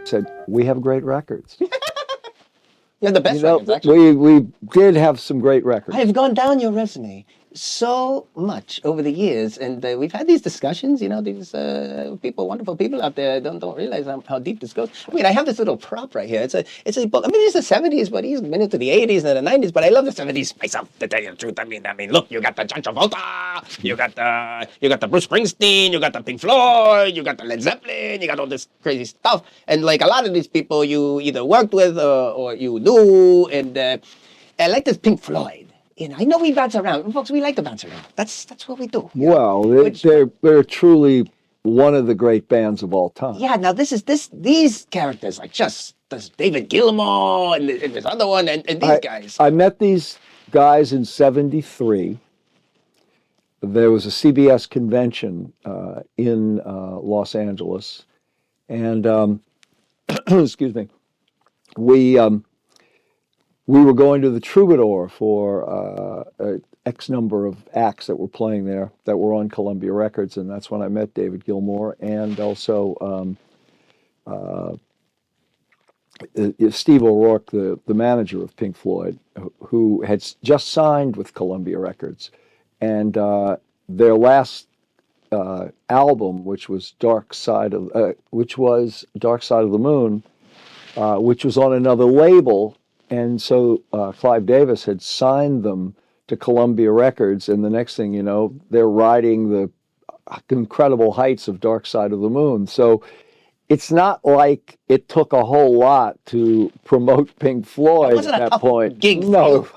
said, we have great records. You're the best records, actually. We did have some great records. I've gone down your resume so much over the years, and we've had these discussions. You know, these people, wonderful people out there, don't realize how deep this goes. I mean, I have this little prop right here. It's a book. I mean, it's the '70s, but he's been into the '80s and the '90s. But I love the '70s myself, to tell you the truth. I mean, look, you got the John Travolta, you got the Bruce Springsteen, you got the Pink Floyd, you got the Led Zeppelin, you got all this crazy stuff. And like a lot of these people, you either worked with or you knew, and I like this Pink Floyd. You know, I know we bounce around. Folks, we like to bounce around. That's what we do. Well, they're truly one of the great bands of all time. Yeah, now these characters, like just this David Gilmour and this other one, and these guys. I met these guys in '73. There was a CBS convention in Los Angeles, and excuse me, we were going to the Troubadour for X number of acts that were playing there that were on Columbia Records, and that's when I met David Gilmour and also Steve O'Rourke, the manager of Pink Floyd, who had just signed with Columbia Records, and their last album, which was Dark Side of the Moon, which was on another label. And so Clive Davis had signed them to Columbia Records, and the next thing you know, they're riding the incredible heights of Dark Side of the Moon. So it's not like it took a whole lot to promote Pink Floyd at that point. Gig No,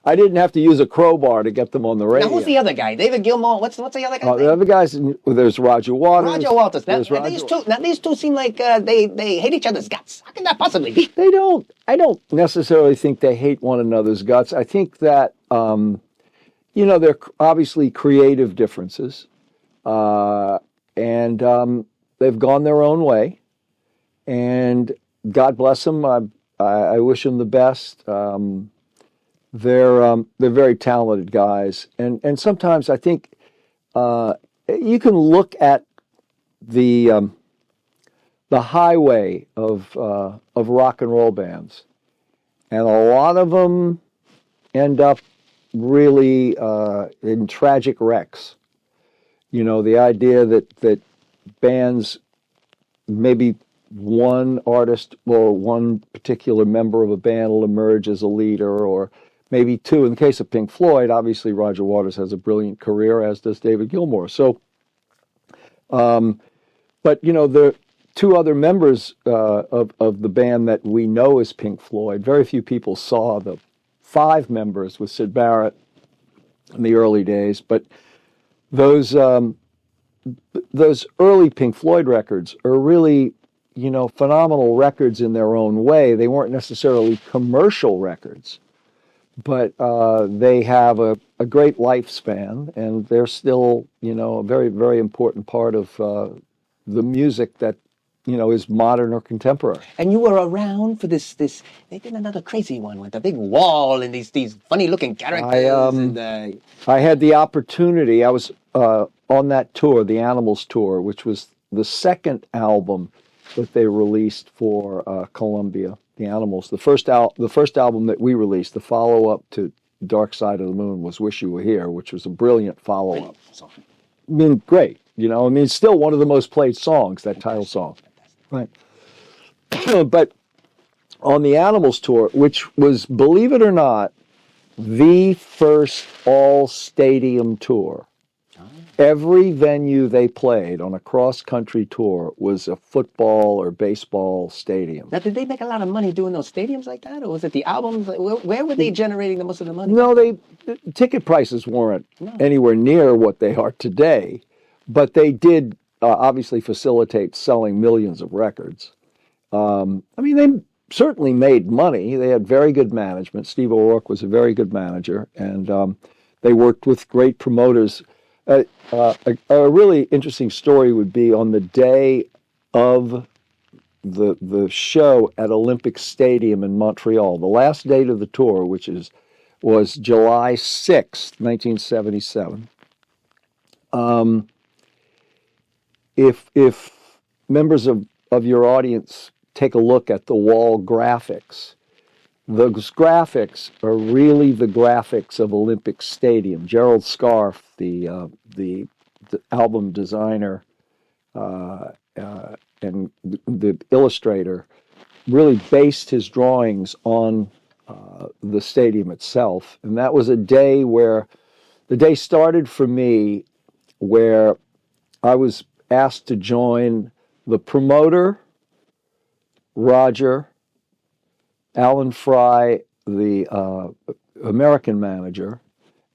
I didn't have to use a crowbar to get them on the radio. Now, who's the other guy? David Gilmour? What's the other guy? The other guys, there's Roger Waters. Roger Waters. These two seem like they hate each other's guts. How can that possibly be? They don't. I don't necessarily think they hate one another's guts. I think that there are obviously creative differences, and they've gone their own way, and God bless them. I wish them the best. They're very talented guys, and sometimes I think you can look at the highway of rock and roll bands, and a lot of them end up really in tragic wrecks. You know, the idea that bands, maybe one artist or one particular member of a band will emerge as a leader, or maybe two. In the case of Pink Floyd, obviously Roger Waters has a brilliant career, as does David Gilmour. So, but the two other members of the band that we know as Pink Floyd, very few people saw the five members with Syd Barrett in the early days, but those early Pink Floyd records are really, phenomenal records in their own way. They weren't necessarily commercial records, but they have a great lifespan, and they're still, a very, very important part of the music that, is modern or contemporary. And you were around for this. They did another crazy one with a big wall and these funny-looking characters. I had the opportunity. I was on that tour, the Animals tour, which was the second album that they released for Columbia, the Animals. The first album that we released, the follow-up to Dark Side of the Moon, was Wish You Were Here, which was a brilliant follow-up. I mean, great. It's still one of the most played songs, that title song. Right. But on the Animals tour, which was, believe it or not, the first all-stadium tour, every venue they played on a cross-country tour was a football or baseball stadium. Now, did they make a lot of money doing those stadiums like that, or was it the albums? Where were they generating the most of the money? No, ticket prices weren't anywhere near what they are today, but they did obviously facilitate selling millions of records. They certainly made money. They had very good management. Steve O'Rourke was a very good manager, and they worked with great promoters. A really interesting story would be on the day of the show at Olympic Stadium in Montreal, the last date of the tour, which was July 6th, 1977. If members of your audience take a look at the wall graphics. Those graphics are really the graphics of Olympic Stadium. Gerald Scarfe, the album designer and the illustrator, really based his drawings on the stadium itself. And that was a day where the day started for me where I was asked to join the promoter, Roger, Alan Fry, the American manager,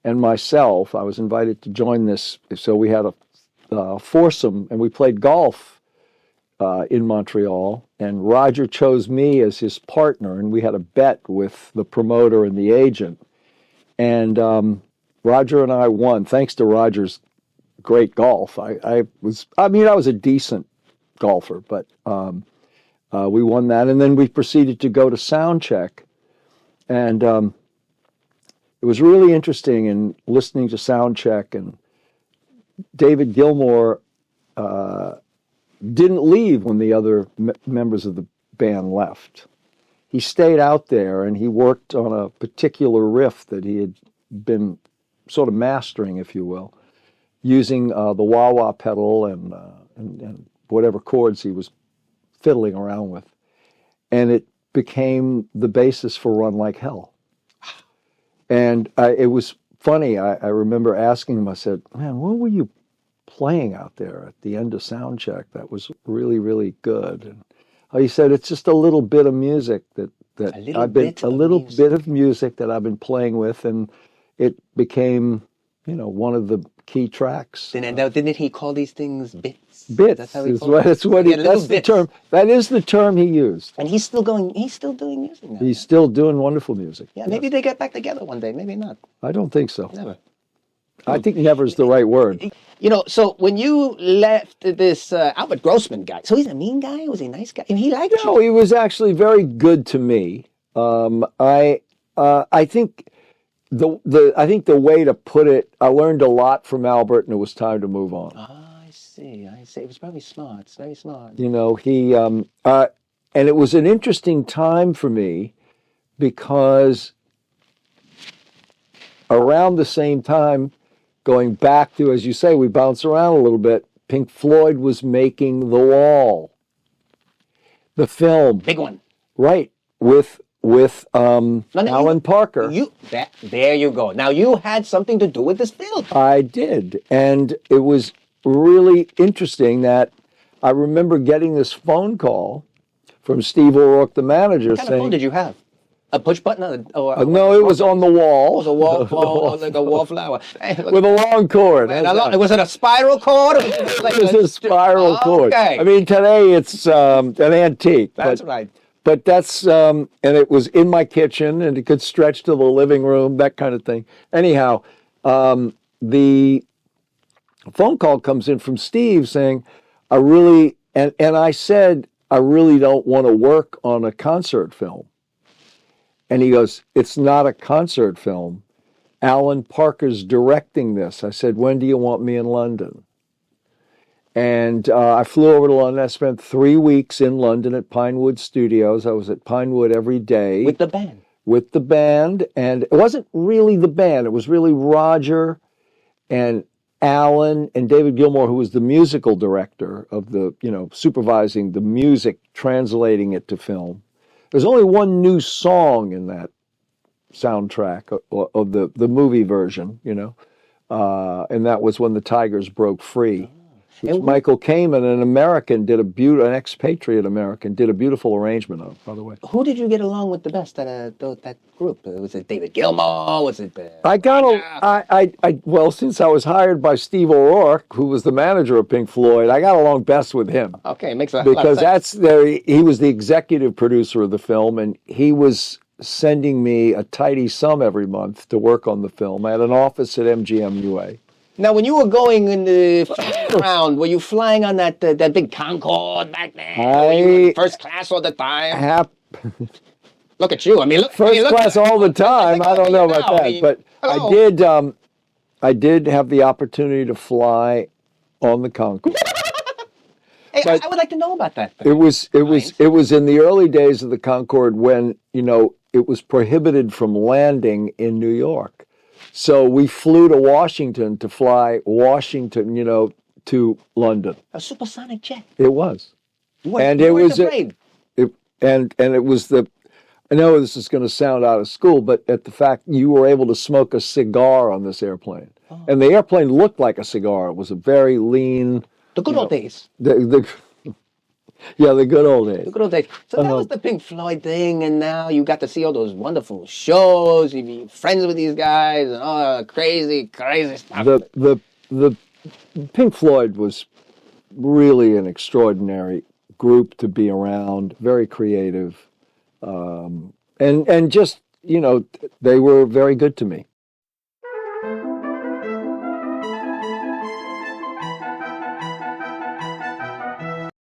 and myself. I was invited to join this. So we had a foursome, and we played golf in Montreal. And Roger chose me as his partner, and we had a bet with the promoter and the agent. And Roger and I won, thanks to Roger's great golf. I was a decent golfer, but we won that. And then we proceeded to go to sound check. And it was really interesting in listening to sound check. And David Gilmour didn't leave when the other members of the band left. He stayed out there and he worked on a particular riff that he had been sort of mastering, if you will, using the wah-wah pedal and whatever chords he was fiddling around with. And it became the basis for Run Like Hell. And it was funny. I remember asking him, I said, man, what were you playing out there at the end of sound check that was really, really good? And he said, it's just a little bit of music that a little bit of music that I've been playing with, and it became, one of the key tracks. Didn't he call these things bits? Bits. That's the term. That is the term he used. And he's still doing music now. He's still doing wonderful music. Yeah, maybe they get back together one day. Maybe not. I don't think so. Never. I think never is the right word. So when you left this Albert Grossman guy, so he's a mean guy? Was he a nice guy? He liked you? No, he was actually very good to me. I think the way to put it, I learned a lot from Albert, and it was time to move on. I see. It was probably smart. It's very smart. He and it was an interesting time for me because around the same time, going back to, as you say, we bounce around a little bit, Pink Floyd was making The Wall, the film. Big one. Right, with Alan Parker. There you go. Now, you had something to do with this film. I did, and it was really interesting that I remember getting this phone call from Steve O'Rourke, the manager, What kind of phone did you have? A push button? No, it was on the wall. It was a wall, like a wallflower. With a long cord. Was it a spiral cord? It was a spiral cord. Okay. I mean, today it's an antique. That's right. But that's, and it was in my kitchen, and it could stretch to the living room, that kind of thing. Anyhow, the phone call comes in from Steve saying, and I said, I really don't want to work on a concert film. And he goes, it's not a concert film. Alan Parker's directing this. I said, when do you want me in London? And I flew over to London. I spent 3 weeks in London at Pinewood Studios. I was at Pinewood every day. With the band? With the band. And it wasn't really the band. It was really Roger and Alan and David Gilmour, who was the musical director of the, supervising the music, translating it to film. There's only one new song in that soundtrack of the movie version, and that was When the Tigers Broke Free, which Michael Kamen, an expatriate American, did a beautiful arrangement of, by the way. Who did you get along with the best at that group? Was it David Gilmour? Was it? Well, since I was hired by Steve O'Rourke, who was the manager of Pink Floyd, I got along best with him. Okay, makes a lot of sense. He was the executive producer of the film, and he was sending me a tidy sum every month to work on the film. I had an office at MGM UA. Now, when you were going around, were you flying on that big Concorde back then? Were you in first class all the time? Look at you. I mean, first class all the time. I don't know about that, but hello. I did have the opportunity to fly on the Concorde. Hey, But I would like to know about that. it was Heinz. in the early days of the Concorde when, it was prohibited from landing in New York. So we flew to Washington to fly Washington, to London. A supersonic jet. It was. And You it weren't was afraid. and it was I know this is going to sound out of school, but at the fact you were able to smoke a cigar on this airplane. And the airplane looked like a cigar. It was a very lean, The good old days. yeah, the good old days. The good old days. So that was the Pink Floyd thing, and now you got to see all those wonderful shows. You be friends with these guys, and all crazy, crazy stuff. The Pink Floyd was really an extraordinary group to be around, very creative, and just they were very good to me.